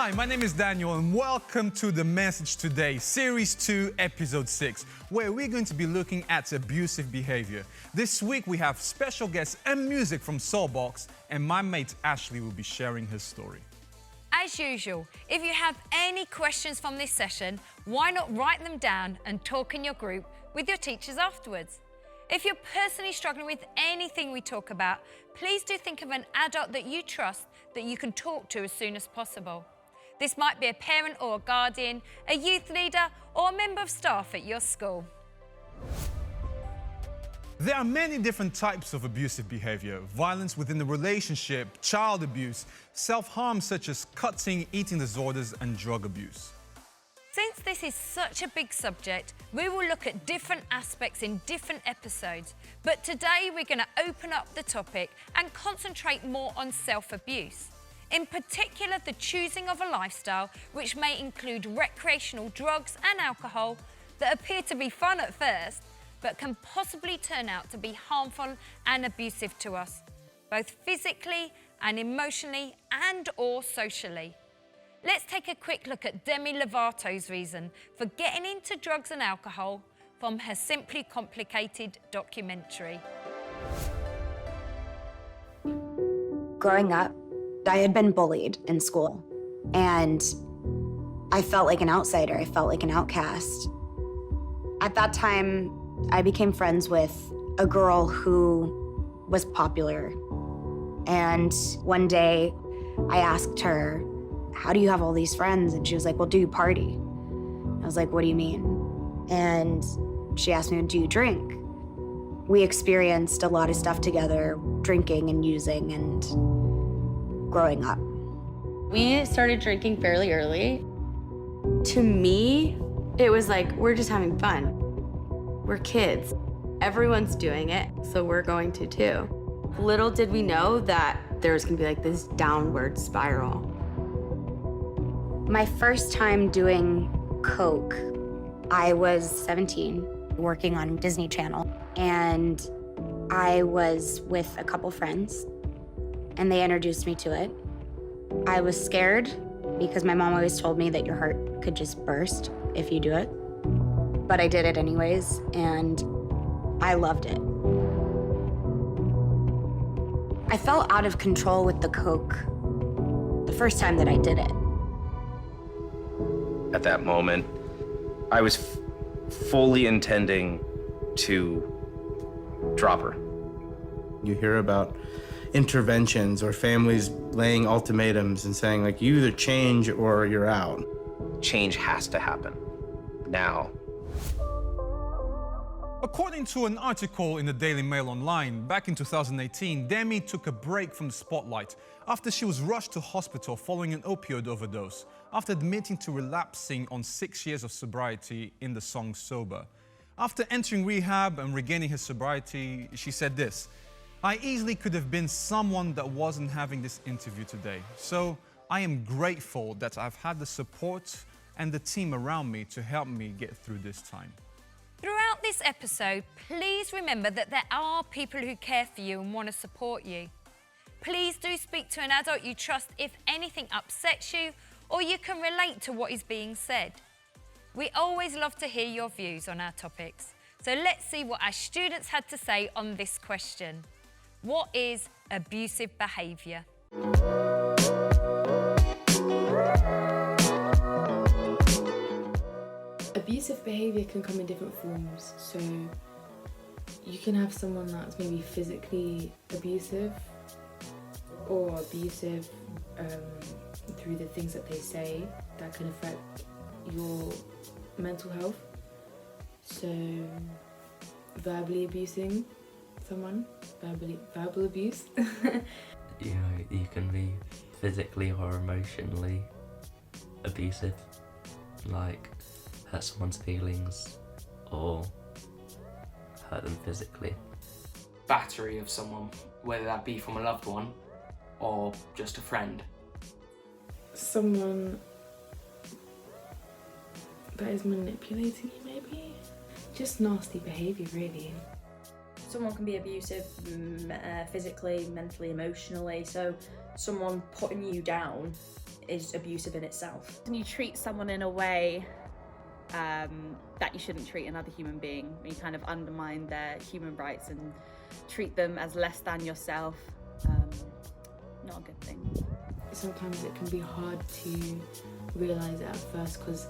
Hi, my name is Daniel and welcome to The Message Today, Series 2, Episode 6, where we're going to be looking at abusive behavior. This week we have special guests and music from Soulbox, and my mate Ashley will be sharing her story. As usual, if you have any questions from this session, why not write them down and talk in your group with your teachers afterwards? If you're personally struggling with anything we talk about, please do think of an adult that you trust that you can talk to as soon as possible. This might be a parent or a guardian, a youth leader, or a member of staff at your school. There are many different types of abusive behavior: violence within the relationship, child abuse, self-harm such as cutting, eating disorders, and drug abuse. Since this is such a big subject, we will look at different aspects in different episodes. But today we're going to open up the topic and concentrate more on self-abuse. In particular, the choosing of a lifestyle which may include recreational drugs and alcohol that appear to be fun at first, but can possibly turn out to be harmful and abusive to us, both physically and emotionally and/or socially. Let's take a quick look at Demi Lovato's reason for getting into drugs and alcohol from her Simply Complicated documentary. Growing up, I had been bullied in school, and I felt like an outsider. I felt like an outcast. At that time, I became friends with a girl who was popular. And one day, I asked her, "How do you have all these friends?" And she was like, "Well, do you party?" I was like, "What do you mean?" And she asked me, "Do you drink?" We experienced a lot of stuff together, drinking and using and growing up. We started drinking fairly early. To me, it was like, we're just having fun. We're kids. Everyone's doing it, so we're going to too. Little did we know that there was gonna be like this downward spiral. My first time doing coke, I was 17, working on Disney Channel, and I was with a couple friends, and they introduced me to it. I was scared because my mom always told me that your heart could just burst if you do it, but I did it anyways, and I loved it. I felt out of control with the coke the first time that I did it. At that moment, I was fully intending to drop her. You hear about interventions or families laying ultimatums and saying, like, you either change or you're out. Change has to happen now. According to an article in the Daily Mail Online, back in 2018, Demi took a break from the spotlight after she was rushed to hospital following an opioid overdose, after admitting to relapsing on 6 years of sobriety in the song Sober. After entering rehab and regaining her sobriety, she said this: "I easily could have been someone that wasn't having this interview today. So I am grateful that I've had the support and the team around me to help me get through this time." Throughout this episode, please remember that there are people who care for you and want to support you. Please do speak to an adult you trust if anything upsets you or you can relate to what is being said. We always love to hear your views on our topics. So let's see what our students had to say on this question. What is abusive behaviour? Abusive behaviour can come in different forms. So you can have someone that's maybe physically abusive or abusive through the things that they say that can affect your mental health. So verbally abusing someone, verbal abuse. You know, you can be physically or emotionally abusive, like hurt someone's feelings or hurt them physically. Battery of someone, whether that be from a loved one or just a friend. Someone that is manipulating you, maybe. Just nasty behaviour, really. Someone can be abusive physically, mentally, emotionally, so someone putting you down is abusive in itself. When you treat someone in a way that you shouldn't treat another human being, when you kind of undermine their human rights and treat them as less than yourself, not a good thing. Sometimes it can be hard to realise it at first because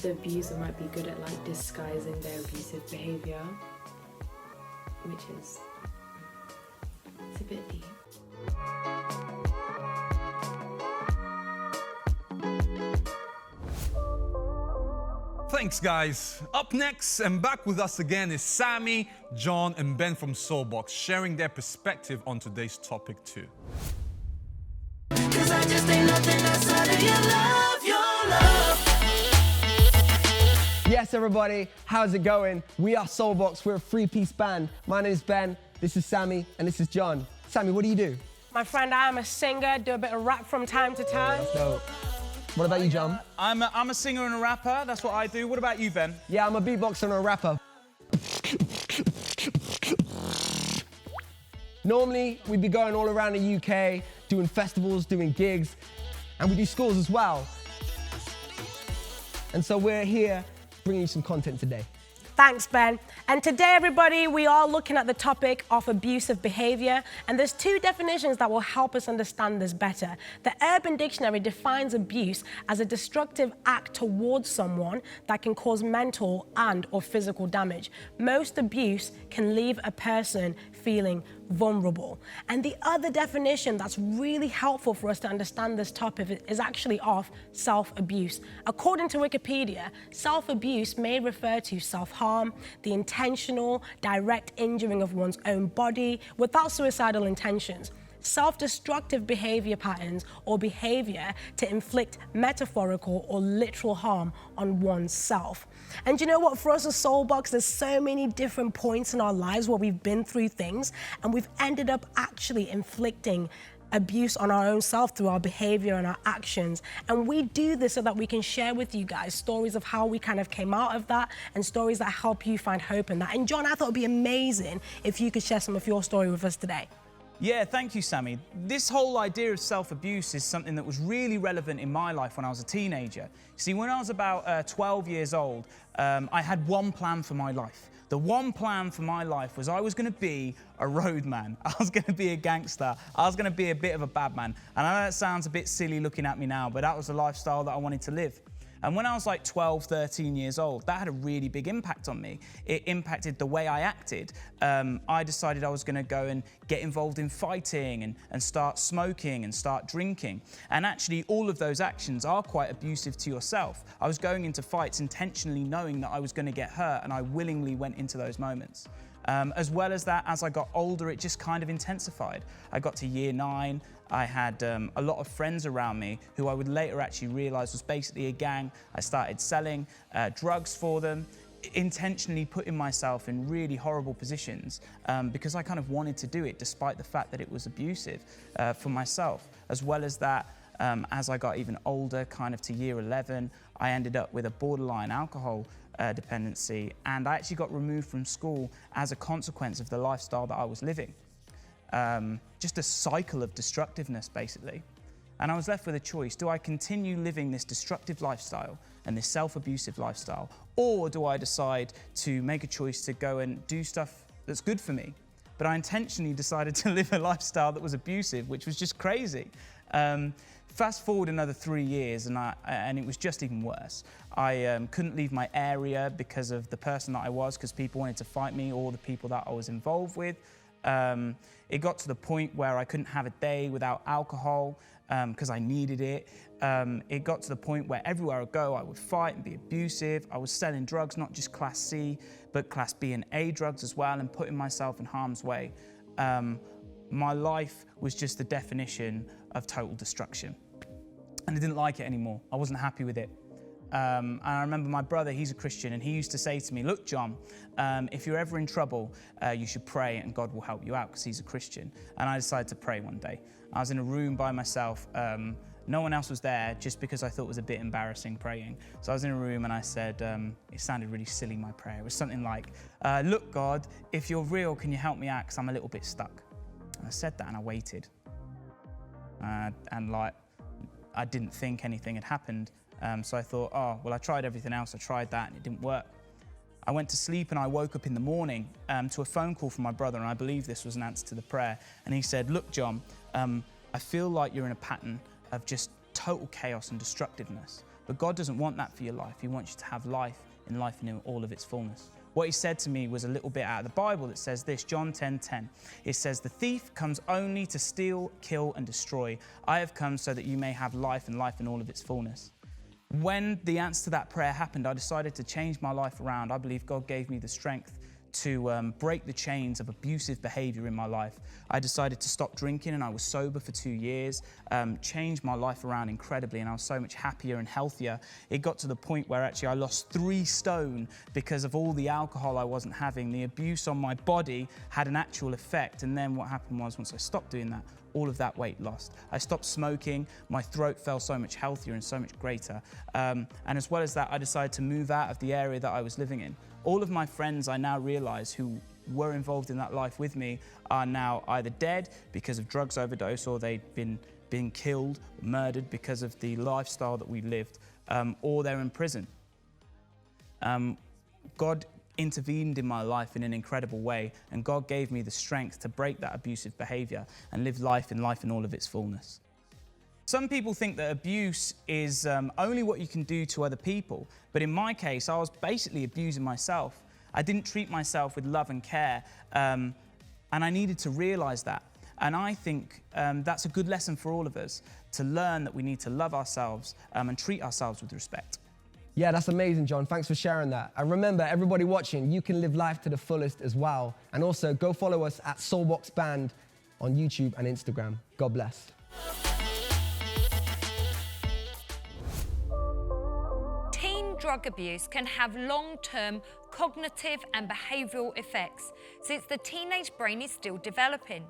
the abuser might be good at like disguising their abusive behaviour, which is, it's a bit deep. Thanks, guys. Up next and back with us again is Sammy, John, and Ben from Soulbox, sharing their perspective on today's topic too. Cause I just ain't nothing outside of your love, Yes, everybody, how's it going? We are Soulbox, we're a three-piece band. My name is Ben, this is Sammy, and this is John. Sammy, what do you do? My friend, I am a singer, do a bit of rap from time to time. That's dope. What about you, John? I'm a singer and a rapper, that's what I do. What about you, Ben? Yeah, I'm a beatboxer and a rapper. Normally, we'd be going all around the UK, doing festivals, doing gigs, and we do schools as well. And so we're here bringing you some content today. Thanks, Ben. And today, everybody, we are looking at the topic of abusive behaviour, and there's two definitions that will help us understand this better. The Urban Dictionary defines abuse as a destructive act towards someone that can cause mental and/or physical damage. Most abuse can leave a person feeling vulnerable. And the other definition that's really helpful for us to understand this topic is actually of self-abuse. According to Wikipedia, self-abuse may refer to self-harm, the intentional, direct injuring of one's own body without suicidal intentions. Self-destructive behaviour patterns or behaviour to inflict metaphorical or literal harm on oneself. And you know what, for us as Soulbox, there's so many different points in our lives where we've been through things and we've ended up actually inflicting abuse on our own self through our behaviour and our actions. And we do this so that we can share with you guys stories of how we kind of came out of that and stories that help you find hope in that. And John, I thought it'd be amazing if you could share some of your story with us today. Yeah, thank you, Sammy. This whole idea of self-abuse is something that was really relevant in my life when I was a teenager. See, when I was about 12 years old, I had one plan for my life. The one plan for my life was I was going to be a roadman. I was going to be a gangster. I was going to be a bit of a bad man. And I know that sounds a bit silly looking at me now, but that was the lifestyle that I wanted to live. And when I was like 12, 13 years old, that had a really big impact on me. It impacted the way I acted. I decided I was going to go and get involved in fighting and start smoking and start drinking. And actually, all of those actions are quite abusive to yourself. I was going into fights intentionally knowing that I was going to get hurt, and I willingly went into those moments. As well as that, as I got older, it just kind of intensified. I got to year 9. I had a lot of friends around me who I would later actually realise was basically a gang. I started selling drugs for them, intentionally putting myself in really horrible positions because I kind of wanted to do it despite the fact that it was abusive for myself. As well as that, as I got even older, kind of to year 11, I ended up with a borderline alcohol dependency, and I actually got removed from school as a consequence of the lifestyle that I was living. Just a cycle of destructiveness, basically. And I was left with a choice. Do I continue living this destructive lifestyle and this self-abusive lifestyle, or do I decide to make a choice to go and do stuff that's good for me? But I intentionally decided to live a lifestyle that was abusive, which was just crazy. Fast forward another 3 years, and it was just even worse. I couldn't leave my area because of the person that I was, because people wanted to fight me, or the people that I was involved with. It got to the point where I couldn't have a day without alcohol because I needed it. It got to the point where everywhere I go, I would fight and be abusive. I was selling drugs, not just Class C, but Class B and A drugs as well, and putting myself in harm's way. My life was just the definition of total destruction. And I didn't like it anymore. I wasn't happy with it. And I remember my brother, he's a Christian, and he used to say to me, look, John, if you're ever in trouble, you should pray and God will help you out, because he's a Christian. And I decided to pray one day. I was in a room by myself, No one else was there, just because I thought it was a bit embarrassing praying. So I was in a room and I said, it sounded really silly, my prayer. It was something like, look, God, if you're real, can you help me out, because I'm a little bit stuck. And I said that and I waited. And like, I didn't think anything had happened. So I thought, oh, well, I tried everything else. I tried that and it didn't work. I went to sleep and I woke up in the morning to a phone call from my brother, and I believe this was an answer to the prayer. And he said, look, John, I feel like you're in a pattern of just total chaos and destructiveness. But God doesn't want that for your life. He wants you to have life in all of its fullness. What he said to me was a little bit out of the Bible that says this, John 10:10. It says, the thief comes only to steal, kill, and destroy. I have come so that you may have life and life in all of its fullness. When the answer to that prayer happened, I decided to change my life around. I believe God gave me the strength to break the chains of abusive behaviour in my life. I decided to stop drinking, and I was sober for 2 years, changed my life around incredibly, and I was so much happier and healthier. It got to the point where actually I lost 3 stone because of all the alcohol I wasn't having. The abuse on my body had an actual effect, and then what happened was, once I stopped doing that, all of that weight lost. I stopped smoking, my throat felt so much healthier and so much greater. And as well as that, I decided to move out of the area that I was living in. All of my friends, I now realize, who were involved in that life with me are now either dead because of drugs overdose, or they've been killed, murdered because of the lifestyle that we lived, or they're in prison. God intervened in my life in an incredible way, and God gave me the strength to break that abusive behaviour and live life in all of its fullness. Some people think that abuse is only what you can do to other people, but in my case, I was basically abusing myself. I didn't treat myself with love and care, and I needed to realise that. And I think that's a good lesson for all of us, to learn that we need to love ourselves and treat ourselves with respect. Yeah, that's amazing, John. Thanks for sharing that. And remember, everybody watching, you can live life to the fullest as well. And also, go follow us at Soulbox Band on YouTube and Instagram. God bless. Teen drug abuse can have long-term cognitive and behavioural effects, since the teenage brain is still developing.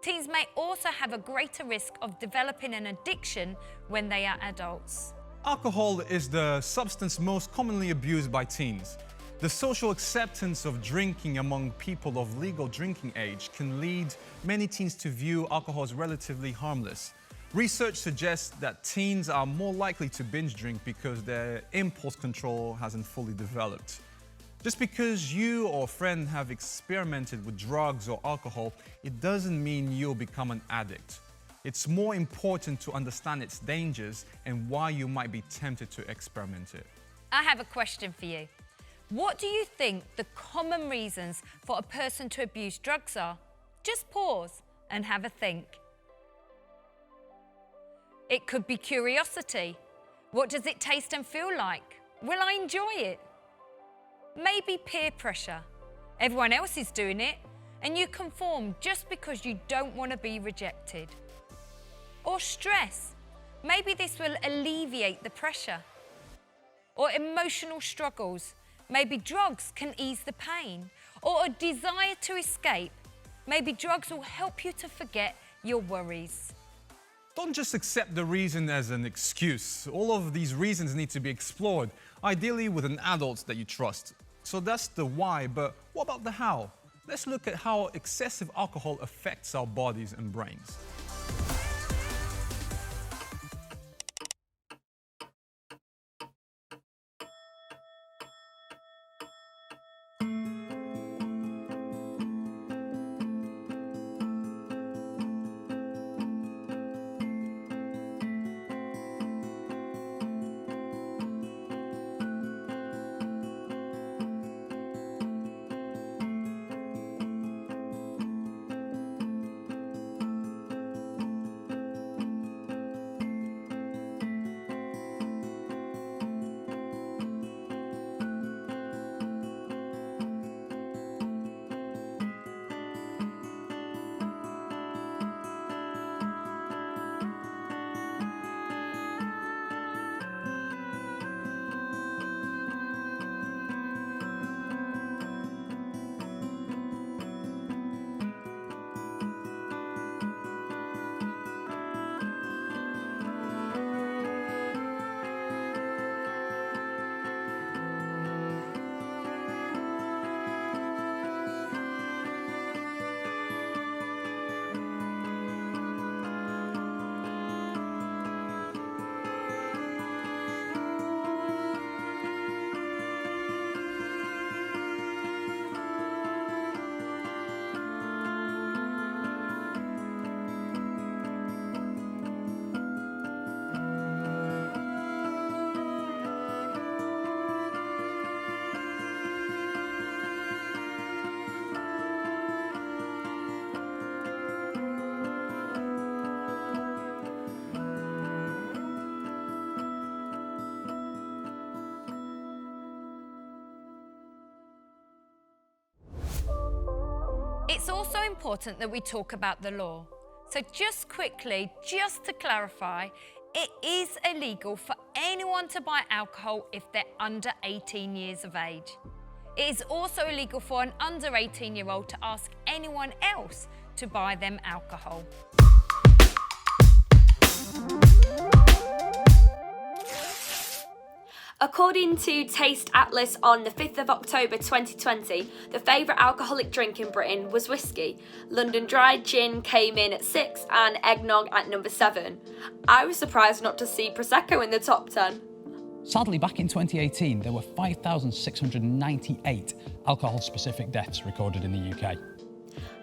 Teens may also have a greater risk of developing an addiction when they are adults. Alcohol is the substance most commonly abused by teens. The social acceptance of drinking among people of legal drinking age can lead many teens to view alcohol as relatively harmless. Research suggests that teens are more likely to binge drink because their impulse control hasn't fully developed. Just because you or a friend have experimented with drugs or alcohol, it doesn't mean you'll become an addict. It's more important to understand its dangers and why you might be tempted to experiment it. I have a question for you. What do you think the common reasons for a person to abuse drugs are? Just pause and have a think. It could be curiosity. What does it taste and feel like? Will I enjoy it? Maybe peer pressure. Everyone else is doing it, and you conform just because you don't want to be rejected. Or stress. Maybe this will alleviate the pressure. Or emotional struggles. Maybe drugs can ease the pain. Or a desire to escape. Maybe drugs will help you to forget your worries. Don't just accept the reason as an excuse. All of these reasons need to be explored, ideally with an adult that you trust. So that's the why, but what about the how? Let's look at how excessive alcohol affects our bodies and brains. important that we talk about the law. So just quickly, just to clarify, it is illegal for anyone to buy alcohol if they're under 18 years of age. It is also illegal for an under 18-year-old to ask anyone else to buy them alcohol. According to Taste Atlas on the 5th of October 2020, the favourite alcoholic drink in Britain was whiskey. London Dry Gin came in at 6 and eggnog at number 7. I was surprised not to see Prosecco in the top 10. Sadly, back in 2018, there were 5,698 alcohol-specific deaths recorded in the UK.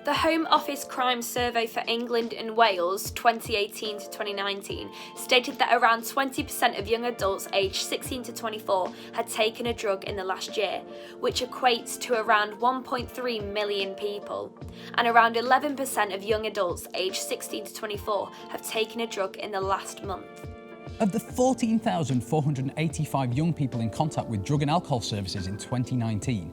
The Home Office Crime Survey for England and Wales 2018 to 2019 stated that around 20% of young adults aged 16 to 24 had taken a drug in the last year, which equates to around 1.3 million people. And around 11% of young adults aged 16 to 24 have taken a drug in the last month. Of the 14,485 young people in contact with drug and alcohol services in 2019,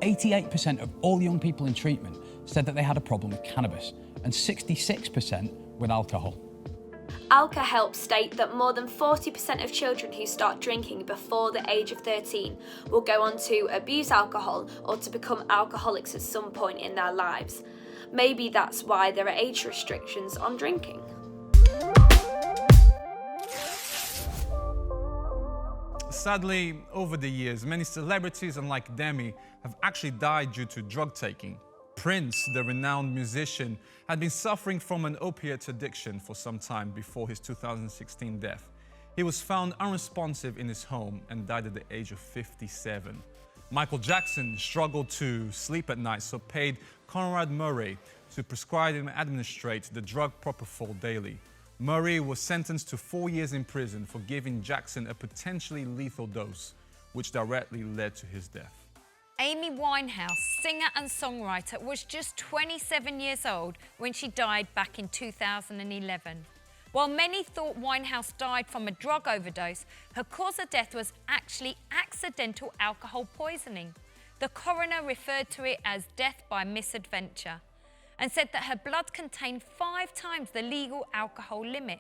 88% of all young people in treatment said that they had a problem with cannabis, and 66% with alcohol. Alka Help state that more than 40% of children who start drinking before the age of 13 will go on to abuse alcohol or to become alcoholics at some point in their lives. Maybe that's why there are age restrictions on drinking. Sadly, over the years, many celebrities, unlike Demi, have actually died due to drug taking. Prince, the renowned musician, had been suffering from an opiate addiction for some time before his 2016 death. He was found unresponsive in his home and died at the age of 57. Michael Jackson struggled to sleep at night, so paid Conrad Murray to prescribe and administrate the drug Propofol daily. Murray was sentenced to 4 years in prison for giving Jackson a potentially lethal dose, which directly led to his death. Amy Winehouse, singer and songwriter, was just 27 years old when she died back in 2011. While many thought Winehouse died from a drug overdose, her cause of death was actually accidental alcohol poisoning. The coroner referred to it as death by misadventure and said that her blood contained 5 times the legal alcohol limit.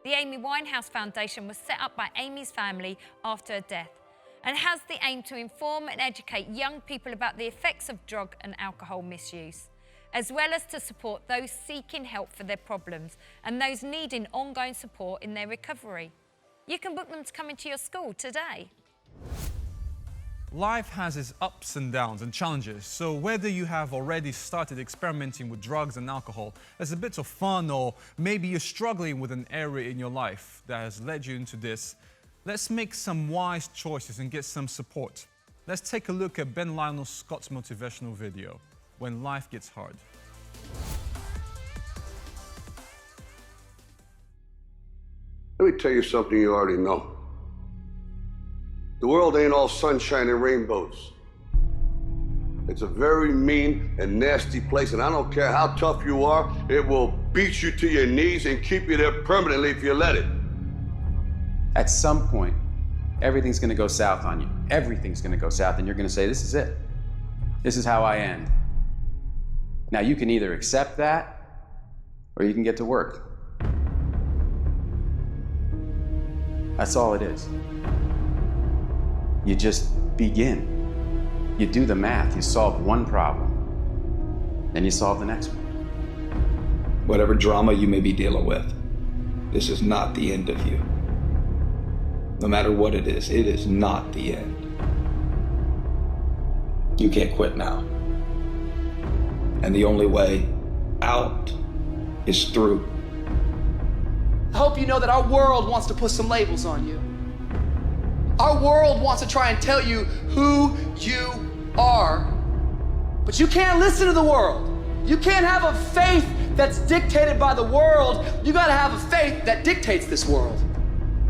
The Amy Winehouse Foundation was set up by Amy's family after her death and has the aim to inform and educate young people about the effects of drug and alcohol misuse, as well as to support those seeking help for their problems and those needing ongoing support in their recovery. You can book them to come into your school today. Life has its ups and downs and challenges, so whether you have already started experimenting with drugs and alcohol as a bit of fun, or maybe you're struggling with an area in your life that has led you into this, let's make some wise choices and get some support. Let's take a look at Ben Lionel Scott's motivational video, When Life Gets Hard. Let me tell you something you already know. The world ain't all sunshine and rainbows. It's a very mean and nasty place, and I don't care how tough you are, it will beat you to your knees and keep you there permanently if you let it. At some point, everything's gonna go south on you. Everything's gonna go south, and you're gonna say, this is it. This is how I end. Now, you can either accept that, or you can get to work. That's all it is. You just begin. You do the math, you solve one problem, then you solve the next one. Whatever drama you may be dealing with, this is not the end of you. No matter what it is not the end. You can't quit now. And the only way out is through. I hope you know that our world wants to put some labels on you. Our world wants to try and tell you who you are. But you can't listen to the world. You can't have a faith that's dictated by the world. You gotta have a faith that dictates this world.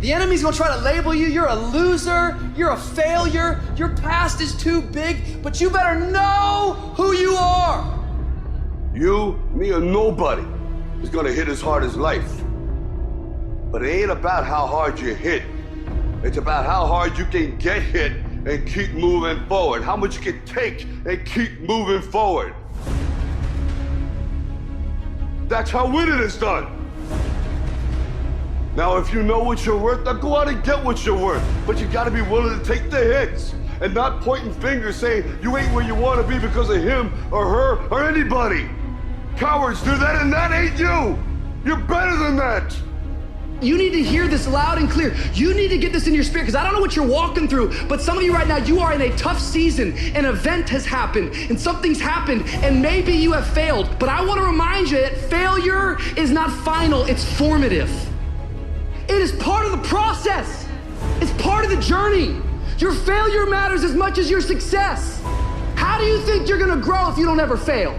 The enemy's gonna try to label you. You're a loser, you're a failure, your past is too big, but you better know who you are. You, me, or nobody is gonna hit as hard as life. But it ain't about how hard you hit. It's about how hard you can get hit and keep moving forward. How much you can take and keep moving forward. That's how winning is done. Now, if you know what you're worth, now go out and get what you're worth. But you gotta be willing to take the hits and not pointing fingers saying you ain't where you wanna be because of him or her or anybody. Cowards do that, and that ain't you. You're better than that. You need to hear this loud and clear. You need to get this in your spirit, because I don't know what you're walking through, but some of you right now, you are in a tough season. An event has happened, and something's happened, and maybe you have failed. But I want to remind you that failure is not final, it's formative. It is part of the process. It's part of the journey. Your failure matters as much as your success. How do you think you're gonna grow if you don't ever fail?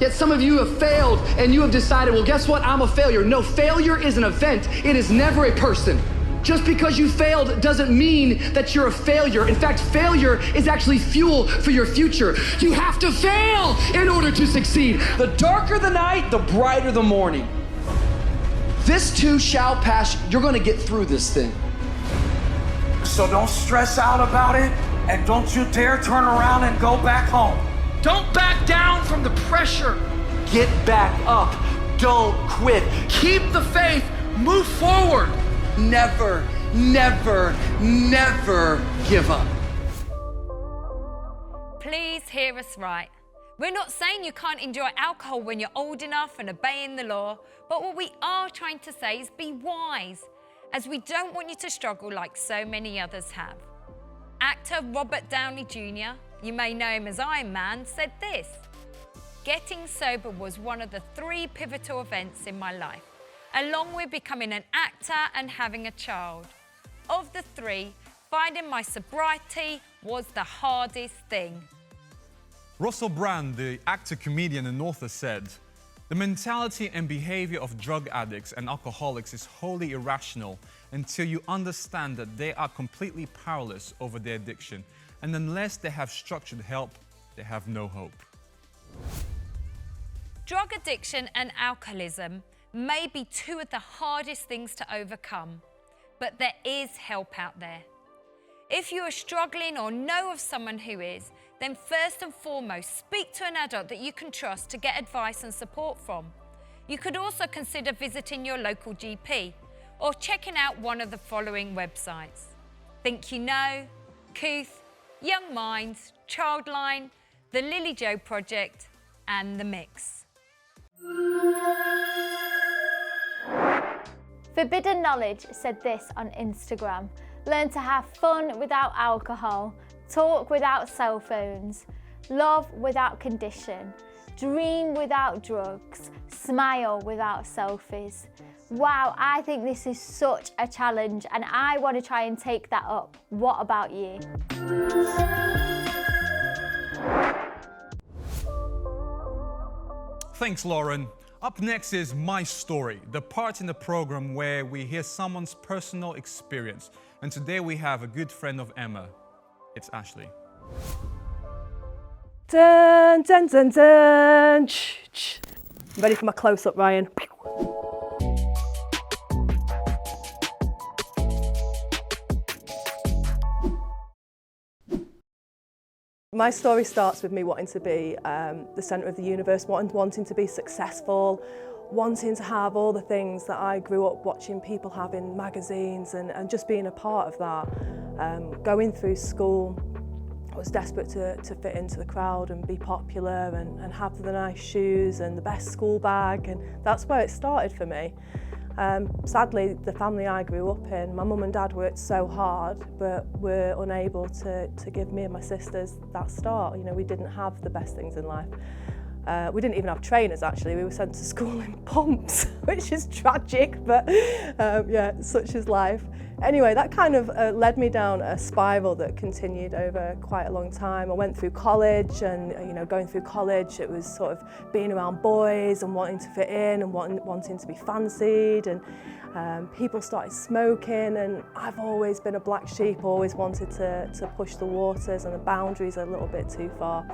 Yet some of you have failed and you have decided, well, guess what? I'm a failure. No, failure is an event. It is never a person. Just because you failed doesn't mean that you're a failure. In fact, failure is actually fuel for your future. You have to fail in order to succeed. The darker the night, the brighter the morning. This too shall pass. You're gonna get through this thing. So don't stress out about it, and don't you dare turn around and go back home. Don't back down from the pressure. Get back up. Don't quit. Keep the faith. Move forward. Never, never, never give up. Please hear us right. We're not saying you can't enjoy alcohol when you're old enough and obeying the law, but what we are trying to say is be wise, as we don't want you to struggle like so many others have. Actor Robert Downey Jr., you may know him as Iron Man, said this: "Getting sober was one of the 3 pivotal events in my life, along with becoming an actor and having a child. Of the 3, finding my sobriety was the hardest thing." Russell Brand, the actor, comedian and author, said, "The mentality and behavior of drug addicts and alcoholics is wholly irrational until you understand that they are completely powerless over their addiction, and unless they have structured help, they have no hope." Drug addiction and alcoholism may be 2 of the hardest things to overcome, but there is help out there. If you are struggling or know of someone who is, then first and foremost, speak to an adult that you can trust to get advice and support from. You could also consider visiting your local GP or checking out one of the following websites: Think You Know, Kooth, Young Minds, Childline, the Lily Joe Project, and The Mix. Forbidden Knowledge said this on Instagram: "Learn to have fun without alcohol, talk without cell phones, love without condition, dream without drugs, smile without selfies." Wow, I think this is such a challenge and I want to try and take that up. What about you? Thanks, Lauren. Up next is My Story, the part in the program where we hear someone's personal experience. And today we have a good friend of Emma. It's Ashley. Dun, dun, dun, dun. I'm ready for my close-up, Ryan. My story starts with me wanting to be the centre of the universe, wanting to be successful, wanting to have all the things that I grew up watching people have in magazines and just being a part of that. Going through school, I was desperate to fit into the crowd and be popular and have the nice shoes and the best school bag, and that's where it started for me. Sadly, the family I grew up in, my mum and dad worked so hard, but were unable to give me and my sisters that start. You know, we didn't have the best things in life. We didn't even have trainers, actually. We were sent to school in pumps, which is tragic, but yeah, such is life. Anyway, that kind of led me down a spiral that continued over quite a long time. I went through college, and you know, going through college, it was sort of being around boys and wanting to fit in and wanting to be fancied, and people started smoking, and I've always been a black sheep, always wanted to push the waters and the boundaries a little bit too far.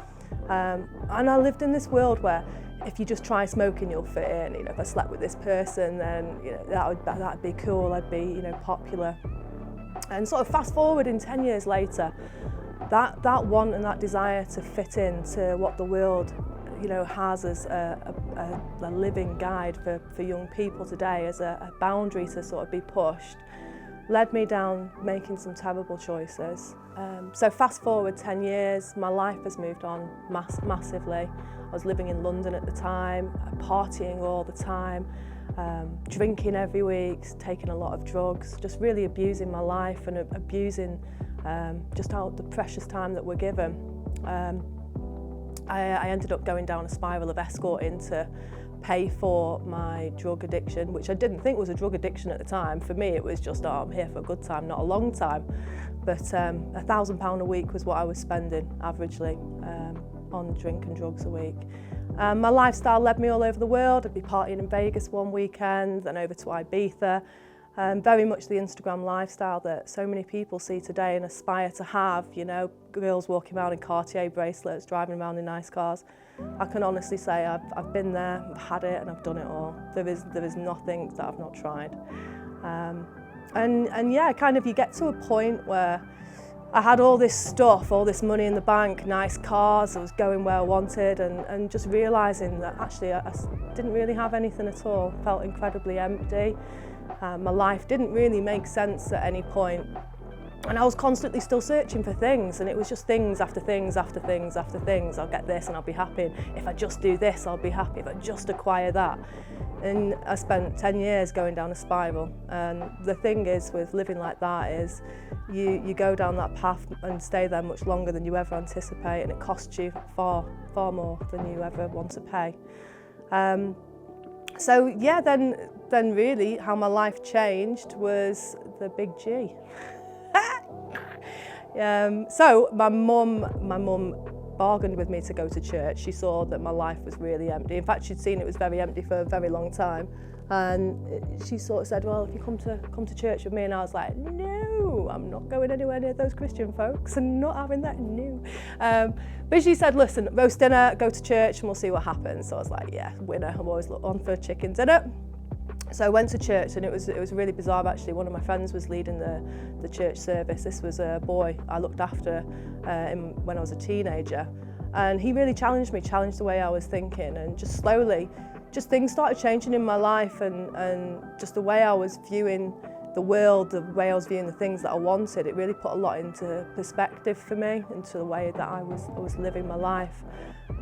And I lived in this world where if you just try smoking, you'll fit in. You know, if I slept with this person, then you know that'd be cool. I'd be, you know, popular. And sort of fast forward in 10 years later, that want and that desire to fit into what the world has as a living guide for young people today as a boundary to sort of be pushed, led me down making some terrible choices. So fast forward 10 years, my life has moved on massively. I was living in London at the time, partying all the time, drinking every week, taking a lot of drugs, just really abusing my life and abusing just out the precious time that we're given. I ended up going down a spiral of escorting to pay for my drug addiction, which I didn't think was a drug addiction at the time. For me, it was just, oh, I'm here for a good time, not a long time. But £1,000 a week was what I was spending averagely on drink and drugs a week. My lifestyle led me all over the world. I'd be partying in Vegas one weekend, then over to Ibiza. Very much the Instagram lifestyle that so many people see today and aspire to have, girls walking around in Cartier bracelets, driving around in nice cars. I can honestly say I've been there, I've had it, and I've done it all. There is nothing that I've not tried. And yeah, kind of you get to a point where I had all this stuff, all this money in the bank, nice cars, I was going where I wanted, and just realising that actually I didn't really have anything at all. Felt incredibly empty. My life didn't really make sense at any point. And I was constantly still searching for things, and it was just things after things after things after things. I'll get this and I'll be happy. If I just do this, I'll be happy. If I just acquire that. And I spent 10 years going down a spiral. And the thing is with living like that is you go down that path and stay there much longer than you ever anticipate, and it costs you far more than you ever want to pay. So yeah, then really how my life changed was the big G. So my mum bargained with me to go to church. She saw that my life was really empty. In fact, she'd seen it was very empty for a very long time. And she sort of said, well, if you come to church with me, and I was like, no, I'm not going anywhere near those Christian folks and not having that, no. But she said, listen, roast dinner, go to church and we'll see what happens. So I was like, yeah, winner, I'm always on for chicken dinner. So I went to church, and it was really bizarre actually. One of my friends was leading the church service. This was a boy I looked after when I was a teenager, and he really challenged the way I was thinking, and just slowly, just things started changing in my life, and just the way I was viewing the world, the way I was viewing the things that I wanted. It really put a lot into perspective for me, into the way that I was living my life.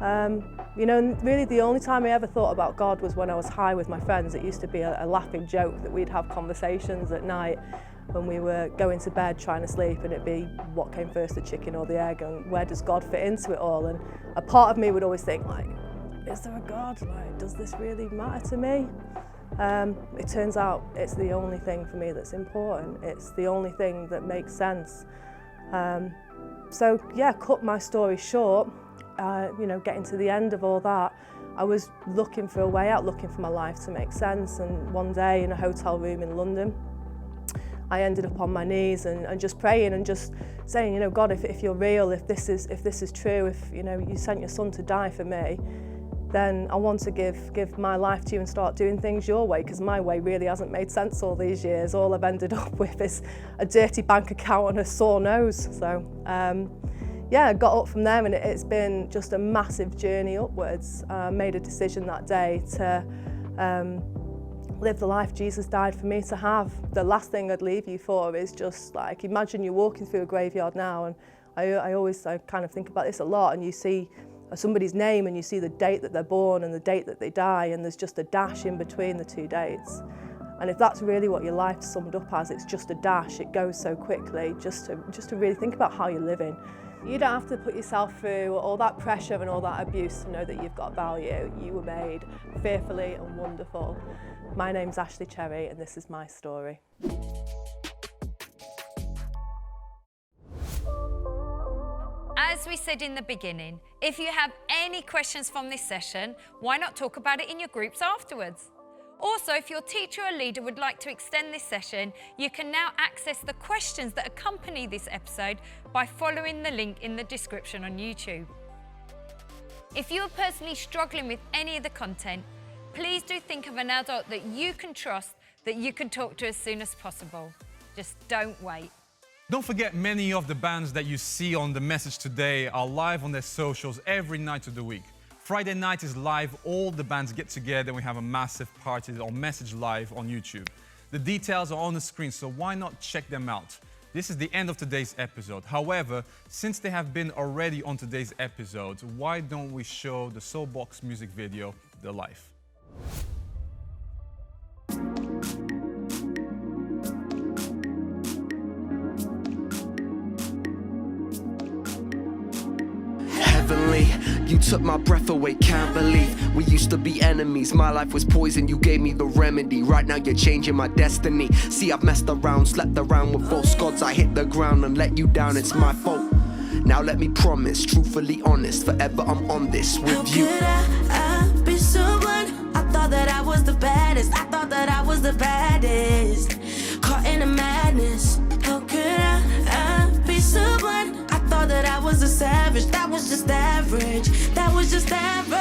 And really the only time I ever thought about God was when I was high with my friends. It used to be a laughing joke that we'd have conversations at night when we were going to bed trying to sleep, and it'd be what came first, the chicken or the egg, and where does God fit into it all? And a part of me would always think, like, is there a God? Like, does this really matter to me? It turns out it's the only thing for me that's important. It's the only thing that makes sense. So yeah, cut my story short, getting to the end of all that, I was looking for a way out, looking for my life to make sense. And one day in a hotel room in London, I ended up on my knees and just praying and just saying, God, if you're real, if this is true, if you sent your son to die for me, then I want to give my life to you and start doing things your way, because my way really hasn't made sense all these years. All I've ended up with is a dirty bank account and a sore nose. So yeah, I got up from there, and it's been just a massive journey upwards. I made a decision that day to live the life Jesus died for me to have. The last thing I'd leave you for is just like, imagine you're walking through a graveyard now, and I kind of think about this a lot, and you see somebody's name and you see the date that they're born and the date that they die, and there's just a dash in between the two dates. And if that's really what your life's summed up as, it's just a dash, it goes so quickly, just to really think about how you're living. You don't have to put yourself through all that pressure and all that abuse to know that you've got value. You were made fearfully and wonderful. My name's Ashley Cherry, and this is my story. As we said in the beginning, if you have any questions from this session, why not talk about it in your groups afterwards? Also, if your teacher or leader would like to extend this session, you can now access the questions that accompany this episode by following the link in the description on YouTube. If you're personally struggling with any of the content, please do think of an adult that you can trust, that you can talk to as soon as possible. Just don't wait. Don't forget, many of the bands that you see on the message today are live on their socials every night of the week. Friday night is live. All the bands get together and we have a massive party or message live on YouTube. The details are on the screen, so why not check them out? This is the end of today's episode. However, since they have been already on today's episode, why don't we show the Soulbox music video, The Life? Heavenly, you took my breath away, can't believe we used to be enemies. My life was poison, you gave me the remedy. Right now you're changing my destiny. See, I've messed around, slept around with false gods. I hit the ground and let you down, it's my fault. Now let me promise, truthfully honest, forever I'm on this with you. How could I be someone? I thought that I was the baddest. I thought that I was the baddest. Caught in a madness. How could I be someone? I thought that I was a savage. That was just average. That was just average.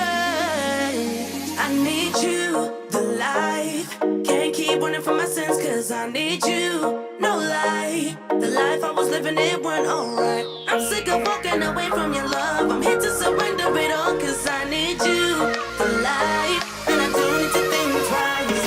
I need you, the life. Can't keep running from my sins, cause I need you. No lie, the life I was living, it wasn't alright. I'm sick of walking away from your love. I'm here to surrender it all, cause I need you, the life. And I don't need to think twice.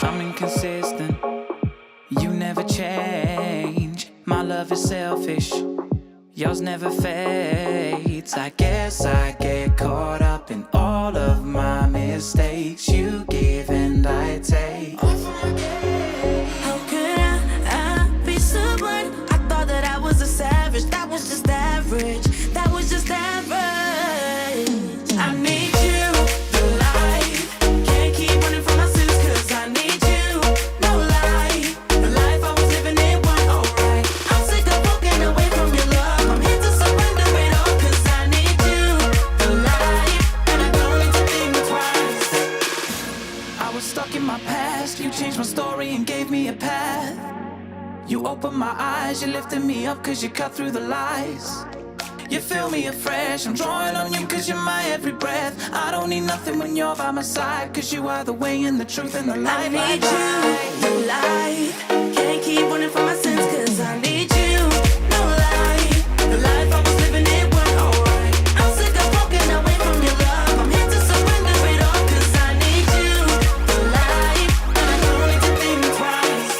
I'm inconsistent, you never change. My love is selfish, yours never fades. I guess I get caught up in all of my mistakes. You give and I take. How could I be someone? I thought that I was a savage. That was just average. That was just average. I need you, the life. Can't keep running from my sins, cause I need you. No lie, the life I was living, it wasn't alright. I'm sick of walking away from your love. I'm here to surrender it all, cause I need you, the life. And I don't need to think twice. I was stuck in my past, you changed my story and gave me a path. You opened my eyes, you lifted me up cause you cut through the lies. You fill me afresh, I'm drawing on you cause you're my every breath. I don't need nothing when you're by my side, cause you are the way and the truth and the life. I need you, the life. Can't keep running from my sins, cause I need you. No lie, the life I was living, it wasn't alright. I'm sick of walking away from your love. I'm here to surrender it all, cause I need you, the life. And I don't need to think twice.